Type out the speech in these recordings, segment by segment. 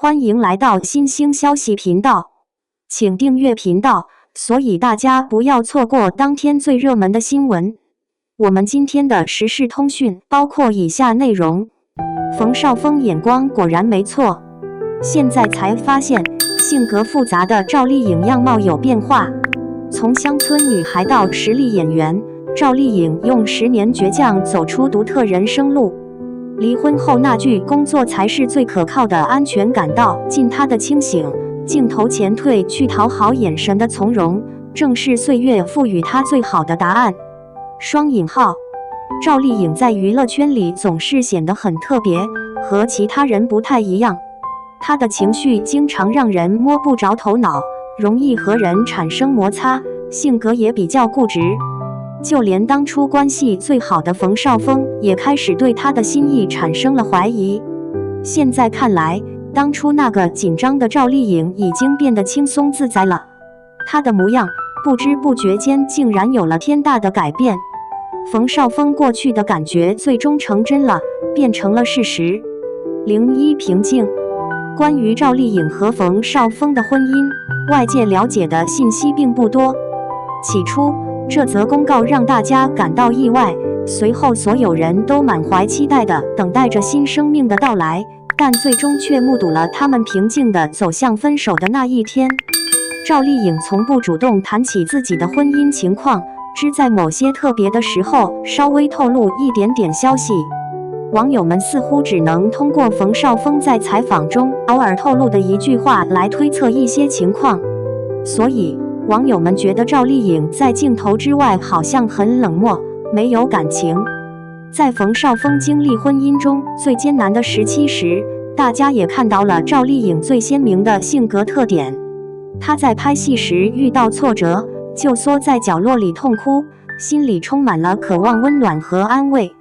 欢迎来到新兴消息频道，请订阅频道，所以大家不要错过当天最热门的新闻。我们今天的时事通讯包括以下内容：冯绍峰眼光果然没错，现在才发现性格复杂的赵丽颖样貌有变化，从乡村女孩到实力演员，赵丽颖用10年倔强走出独特人生路。离婚后那句工作才是最可靠的安全感道尽她的清醒，镜头前褪去讨好眼神的从容，正是岁月赋予她最好的答案。双引号，赵丽颖在娱乐圈里总是显得很特别，和其他人不太一样。她的情绪经常让人摸不着头脑，容易和人产生摩擦，性格也比较固执。就连当初关系最好的冯绍峰也开始对他的心意产生了怀疑。现在看来，当初那个紧张的赵丽颖已经变得轻松自在了，她的模样不知不觉间竟然有了天大的改变。冯绍峰过去的感觉最终成真了，变成了事实。01平静，关于赵丽颖和冯绍峰的婚姻，外界了解的信息并不多。起初这则公告让大家感到意外，随后所有人都满怀期待地等待着新生命的到来，但最终却目睹了他们平静地走向分手的那一天。赵丽颖从不主动谈起自己的婚姻情况，只在某些特别的时候稍微透露一点点消息。网友们似乎只能通过冯绍峰在采访中偶尔透露的一句话来推测一些情况，所以网友们觉得赵丽颖在镜头之外好像很冷漠，没有感情。在冯绍峰经历婚姻中最艰难的时期时，大家也看到了赵丽颖最鲜明的性格特点。她在拍戏时遇到挫折，就缩在角落里痛哭，心里充满了渴望温暖和安慰。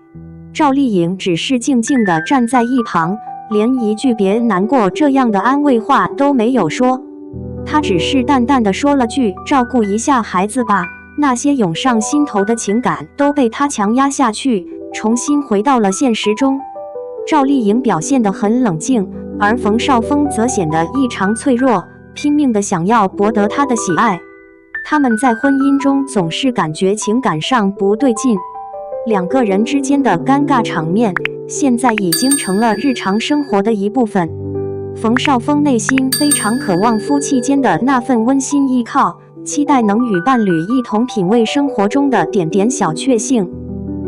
赵丽颖只是静静地站在一旁，连一句别难过这样的安慰话都没有说。他只是淡淡地说了句照顾一下孩子吧，那些涌上心头的情感都被他强压下去，重新回到了现实中。赵丽颖表现得很冷静，而冯绍峰则显得异常脆弱，拼命地想要博得他的喜爱。他们在婚姻中总是感觉情感上不对劲，两个人之间的尴尬场面现在已经成了日常生活的一部分。冯绍峰内心非常渴望夫妻间的那份温馨依靠，期待能与伴侣一同品味生活中的点点小确幸。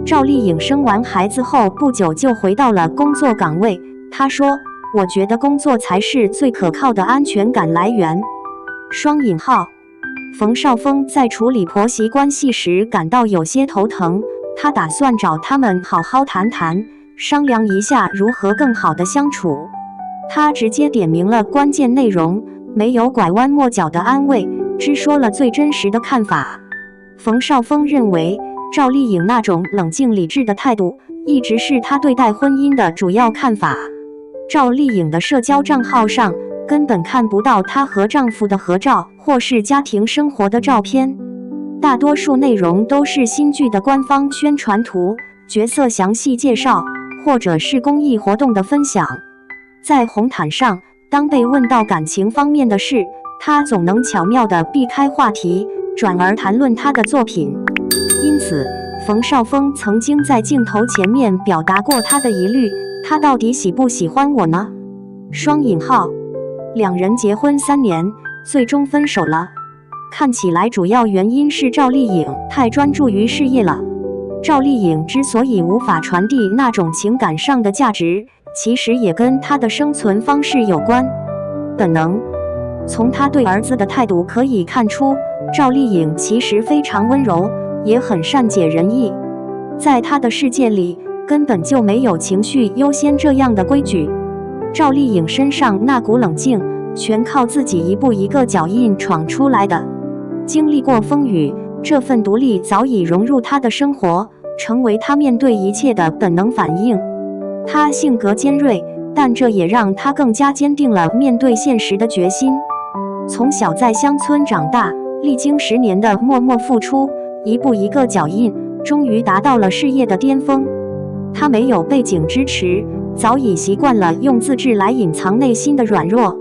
赵丽颖生完孩子后不久就回到了工作岗位，她说：“我觉得工作才是最可靠的安全感来源。”双引号，冯绍峰在处理婆媳关系时感到有些头疼，他打算找他们好好谈谈，商量一下如何更好的相处。他直接点明了关键内容，没有拐弯抹角的安慰，只说了最真实的看法。冯绍峰认为，赵丽颖那种冷静理智的态度，一直是他对待婚姻的主要看法。赵丽颖的社交账号上根本看不到她和丈夫的合照或是家庭生活的照片，大多数内容都是新剧的官方宣传图、角色详细介绍，或者是公益活动的分享。在红毯上，当被问到感情方面的事，他总能巧妙地避开话题，转而谈论他的作品。因此，冯绍峰曾经在镜头前面表达过他的疑虑：他到底喜不喜欢我呢？双引号，两人结婚3年，最终分手了。看起来主要原因是赵丽颖太专注于事业了。赵丽颖之所以无法传递那种情感上的价值，其实也跟她的生存方式有关。本能。从她对儿子的态度可以看出，赵丽颖其实非常温柔，也很善解人意。在她的世界里，根本就没有情绪优先这样的规矩。赵丽颖身上那股冷静，全靠自己一步一个脚印闯出来的。经历过风雨，这份独立早已融入她的生活，成为她面对一切的本能反应。她性格尖锐，但这也让她更加坚定了面对现实的决心。从小在乡村长大，历经10年的默默付出，一步一个脚印，终于达到了事业的巅峰。她没有背景支持，早已习惯了用自制来隐藏内心的软弱。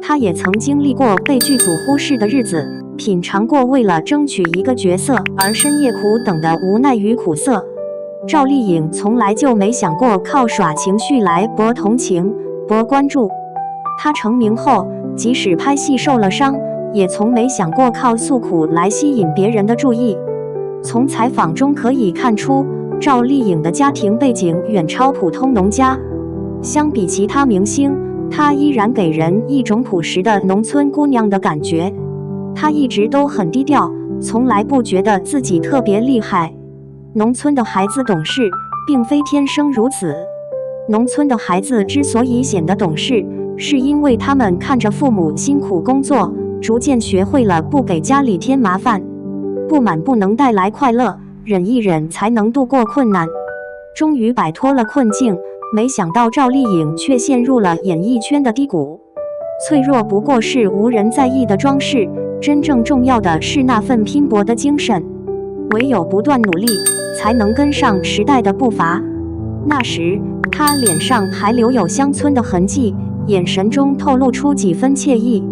她也曾经历过被剧组忽视的日子，品尝过为了争取一个角色而深夜苦等的无奈与苦涩。赵丽颖从来就没想过靠耍情绪来博同情、博关注。她成名后，即使拍戏受了伤，也从没想过靠诉苦来吸引别人的注意。从采访中可以看出，赵丽颖的家庭背景远超普通农家。相比其他明星，她依然给人一种朴实的农村姑娘的感觉。她一直都很低调，从来不觉得自己特别厉害。农村的孩子懂事，并非天生如此。农村的孩子之所以显得懂事，是因为他们看着父母辛苦工作，逐渐学会了不给家里添麻烦。不满不能带来快乐，忍一忍才能度过困难。终于摆脱了困境，没想到赵丽颖却陷入了演艺圈的低谷。脆弱不过是无人在意的装饰，真正重要的是那份拼搏的精神。唯有不断努力，才能跟上时代的步伐。那时，她脸上还留有乡村的痕迹，眼神中透露出几分惬意。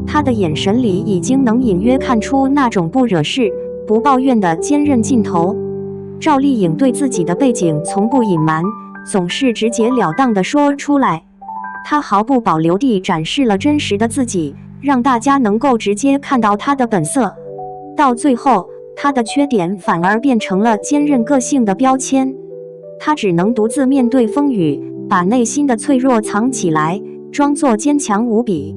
她的眼神里已经能隐约看出那种不惹事、不抱怨的坚韧劲头。赵丽颖对自己的背景从不隐瞒，总是直截了当地说出来。她毫不保留地展示了真实的自己，让大家能够直接看到她的本色。到最后，她的缺点反而变成了坚韧个性的标签。她只能独自面对风雨，把内心的脆弱藏起来，装作坚强无比。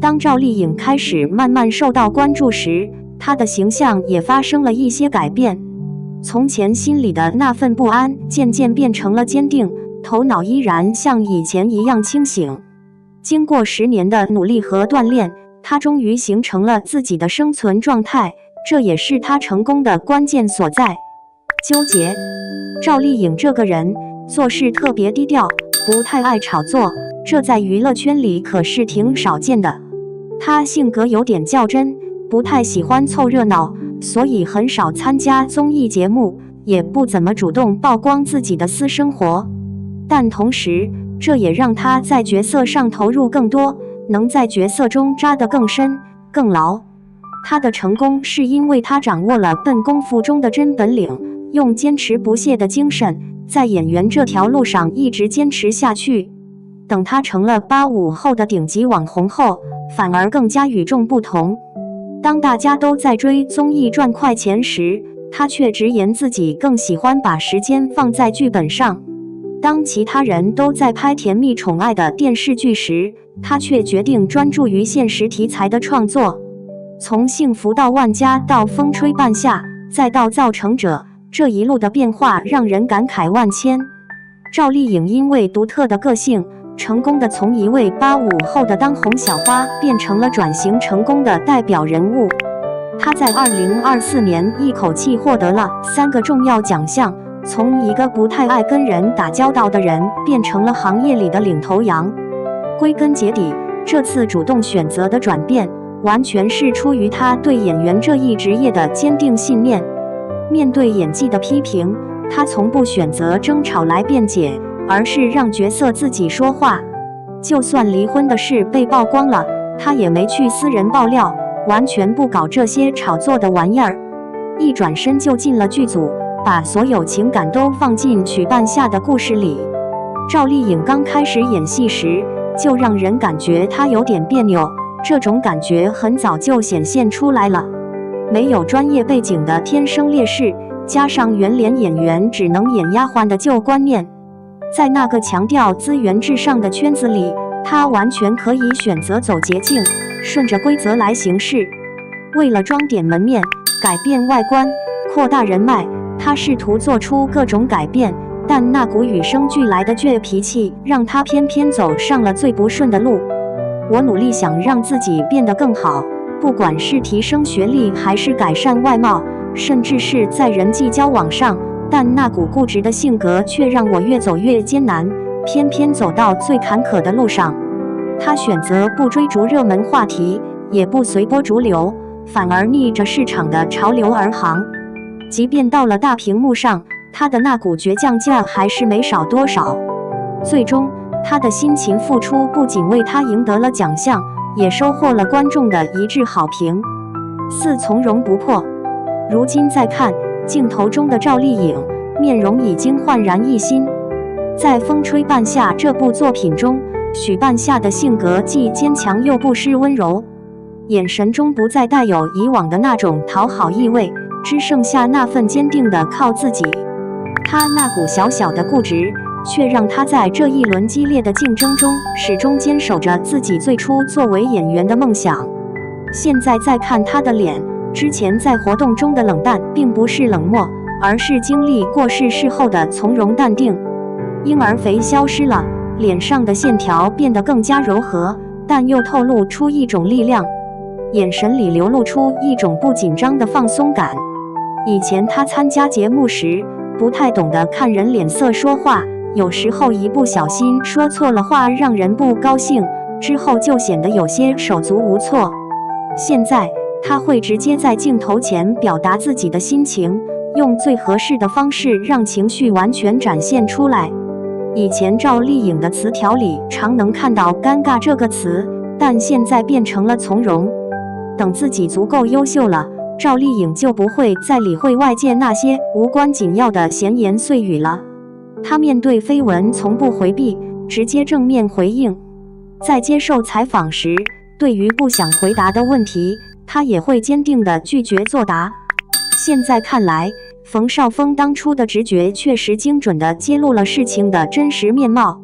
当赵丽颖开始慢慢受到关注时，她的形象也发生了一些改变。从前心里的那份不安渐渐变成了坚定，头脑依然像以前一样清醒。经过10年的努力和锻炼，她终于形成了自己的生存状态，这也是她成功的关键所在。纠结。赵丽颖这个人做事特别低调，不太爱炒作，这在娱乐圈里可是挺少见的。她性格有点较真，不太喜欢凑热闹，所以很少参加综艺节目，也不怎么主动曝光自己的私生活。但同时，这也让她在角色上投入更多，能在角色中扎得更深、更牢。她的成功是因为她掌握了笨功夫中的真本领，用坚持不懈的精神，在演员这条路上一直坚持下去。等她成了85后的顶级网红后，反而更加与众不同。当大家都在追综艺赚快钱时，她却直言自己更喜欢把时间放在剧本上。当其他人都在拍甜蜜宠爱的电视剧时，她却决定专注于现实题材的创作。从幸福到万家，到风吹半夏，再到造成者，这一路的变化让人感慨万千。赵丽颖因为独特的个性，成功的从一位85后的当红小花变成了转型成功的代表人物。她在2024年一口气获得了3个重要奖项，从一个不太爱跟人打交道的人变成了行业里的领头羊。归根结底，这次主动选择的转变，完全是出于她对演员这一职业的坚定信念。面对演技的批评，她从不选择争吵来辩解，而是让角色自己说话。就算离婚的事被曝光了，她也没去私人爆料，完全不搞这些炒作的玩意儿。一转身就进了剧组，把所有情感都放进曲半夏的故事里。赵丽颖刚开始演戏时，就让人感觉她有点别扭，这种感觉很早就显现出来了。没有专业背景的天生劣势，加上圆脸演员只能演丫鬟的旧观念，在那个强调资源至上的圈子里，她完全可以选择走捷径，顺着规则来行事。为了装点门面、改变外观、扩大人脉，她试图做出各种改变，但那股与生俱来的倔脾气让她偏偏走上了最不顺的路。我努力想让自己变得更好，不管是提升学历还是改善外貌，甚至是在人际交往上，但那股固执的性格却让我越走越艰难，偏偏走到最坎坷的路上。他选择不追逐热门话题，也不随波逐流，反而逆着市场的潮流而行。即便到了大屏幕上，他的那股倔强劲儿还是没少多少。最终，他的辛勤付出不仅为他赢得了奖项，也收获了观众的一致好评。4. 从容不迫。如今再看镜头中的赵丽颖，面容已经焕然一新。在《风吹半夏》这部作品中，许半夏的性格既坚强又不失温柔，眼神中不再带有以往的那种讨好意味，只剩下那份坚定的靠自己。她那股小小的固执，却让她在这一轮激烈的竞争中，始终坚守着自己最初作为演员的梦想。现在再看她的脸，之前在活动中的冷淡，并不是冷漠，而是经历过世事后的从容淡定。婴儿肥消失了，脸上的线条变得更加柔和，但又透露出一种力量，眼神里流露出一种不紧张的放松感。以前他参加节目时，不太懂得看人脸色说话，有时候一不小心说错了话，让人不高兴，之后就显得有些手足无措。现在他会直接在镜头前表达自己的心情，用最合适的方式让情绪完全展现出来。以前赵丽颖的词条里常能看到尴尬这个词，但现在变成了从容。等自己足够优秀了，赵丽颖就不会再理会外界那些无关紧要的闲言碎语了。她面对绯闻从不回避，直接正面回应。在接受采访时，对于不想回答的问题，她也会坚定地拒绝作答。现在看来，冯绍峰当初的直觉确实精准地揭露了事情的真实面貌。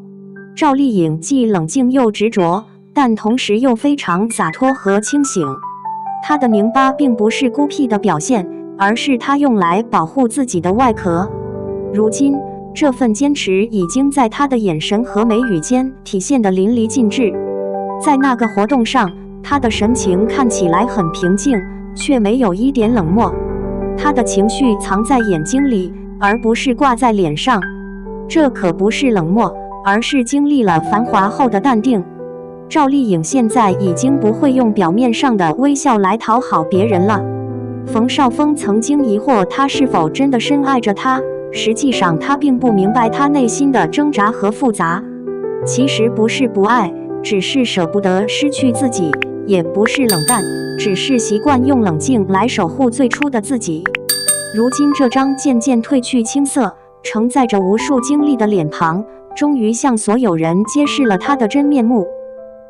赵丽颖既冷静又执着，但同时又非常洒脱和清醒。她的拧巴并不是孤僻的表现，而是她用来保护自己的外壳。如今，这份坚持已经在她的眼神和眉宇间体现得淋漓尽致。在那个活动上，她的神情看起来很平静，却没有一点冷漠。她的情绪藏在眼睛里，而不是挂在脸上。这可不是冷漠，而是经历了繁华后的淡定。赵丽颖现在已经不会用表面上的微笑来讨好别人了。冯绍峰曾经疑惑她是否真的深爱着他，实际上他并不明白她内心的挣扎和复杂。其实不是不爱，只是舍不得失去自己；也不是冷淡，只是习惯用冷静来守护最初的自己。如今这张渐渐褪去青涩，承载着无数经历的脸庞，终于向所有人揭示了她的真面目。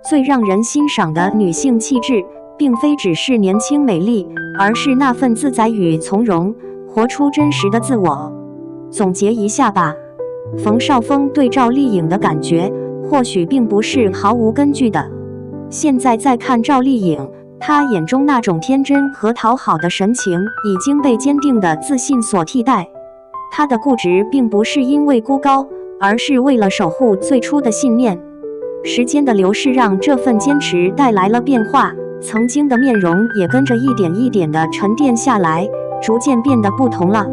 最让人欣赏的女性气质，并非只是年轻美丽，而是那份自在与从容，活出真实的自我。总结一下吧，冯绍峰对赵丽颖的感觉，或许并不是毫无根据的。现在再看赵丽颖，她眼中那种天真和讨好的神情，已经被坚定的自信所替代。她的固执并不是因为孤高，而是为了守护最初的信念。时间的流逝让这份坚持带来了变化，曾经的面容也跟着一点一点的沉淀下来，逐渐变得不同了。